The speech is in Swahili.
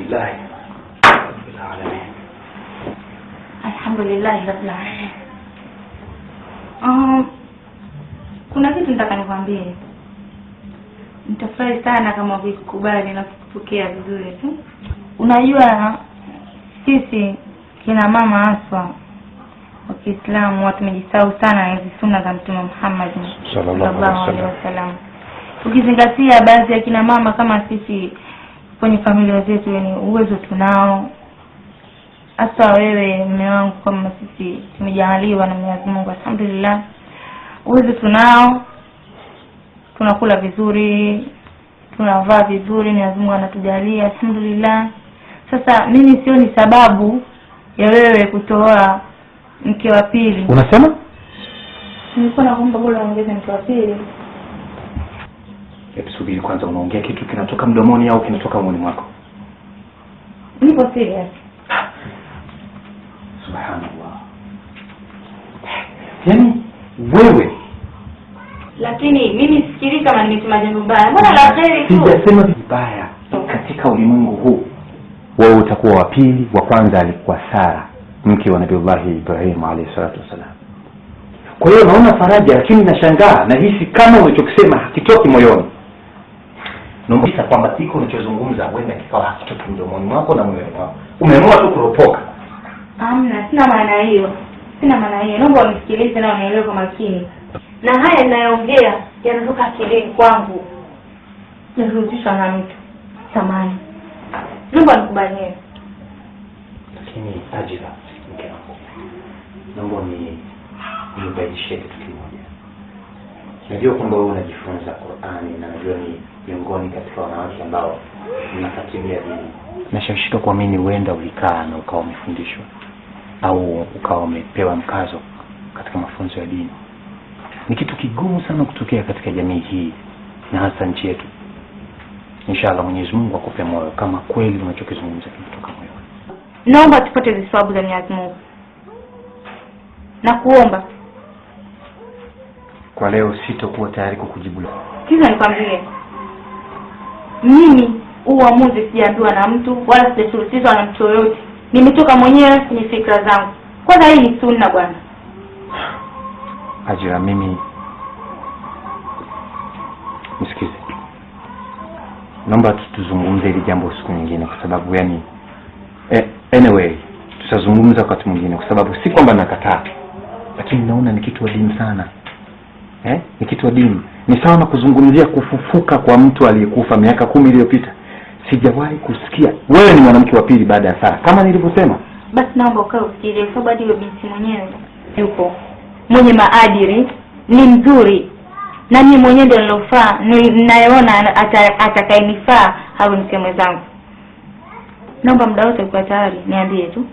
Alhamdulillah rabbil alamin. Alhamdulillah rabbil alamin. Kuna kitu nataka nikwambie. Nitafurahi sana kama ukikubali na kupokea vizuri tu. Unajua sisi kina mama haswa wa Kiislamu watu tumejisahau sana hizi sunna za Mtume Muhammad sallallahu alaihi wasallam. Ukizingatia baadhi ya kina mama kama sisi kwenye familia zetu, yani uwezo tunao. Hasa wewe mume wangu, kama sisi tumejaliwa na Mwenyezi Mungu alhamdulillah, uwezo tunao, tunakula vizuri, tunavaa vizuri, Mwenyezi Mungu anatujalia alhamdulillah. Sasa mimi sioni sababu ya wewe kutoa mke wa pili. Unasema? Nilikuwa naomba bora ongeze mke wa pili. Hebu subiri kwanza, unaongea kitu kinatoka mdomoni au kinatoka moyoni mwako? Nipo serious. Subhanallah. Yaani wewe, lakini mimi sifikiri kama nimetuma jambo baya. Mbona la kheri tu? Sijasema vibaya. Katika ulimwengu huu wewe utakuwa wa pili, wa kwanza alikuwa Sara, mke wa Nabii Ibrahim alayhi salatu wasalam. Kwa hiyo naona faraja, lakini nashangaa na hisi kama unachokisema hakitoki moyoni. Naomba kwamba kiko unachozungumza wewe kikawa hakitoki mdomoni mwako na moyoni mwako. Umeamua tu kuropoka. Amna, sina maana hiyo. Sina maana hiyo. Naomba unisikilize na unielewe kwa makini. Na haya ninayoongea yanatoka akilini kwangu. Nirudisha na mtu samani. Naomba nikubalie. Lakini Ajira, mke wangu, naomba nibaishie kitu kimoja. Najua kwamba wewe unajifunza Qur'ani na najua ni miongoni katika wanawake ambao mnafuatilia dini. Nashawishika kuamini huenda ulikaa na ukawa umefundishwa au ukawa umepewa mkazo katika mafunzo ya dini. Ni kitu kigumu sana kutokea katika jamii hii na hasa nchi yetu. Inshallah Mwenyezi Mungu akupe moyo kama kweli unachokizungumza kinatoka moyoni. Naomba tupate zisababu za Mwenyezi Mungu. Na kuomba kwa leo sitokuwa tayari kukujibu. Kiza nikwambie. Mimi uamuzi sijaambiwa na mtu wala sijashurutishwa na mtu yoyote. Nimetoka mwenyewe kwenye fikra zangu. Kwanza hii ni sunna bwana. Ajira, mimi msikize. Naomba tuzungumze hili jambo siku nyingine kwa sababu yani anyway tutazungumza wakati mwingine kwa sababu si kwamba nakataa, lakini naona ni kitu adimu sana. Ni kitu adimu. Ni sawa na kuzungumzia kufufuka kwa mtu aliyekufa miaka 10 iliyopita. Sijawahi kusikia. Wewe ni mwanamke wa pili baada ya Sara kama nilivyosema. Basi naomba ukae ufikirie kwa sababu hadi binti mwenyewe yupo mwenye maadili, ni mzuri. Na mimi mwenyewe ndio nilofaa, ninayeona atakayenifaa au mke mwenzangu. Naomba muda wote kwa tayari niambie tu.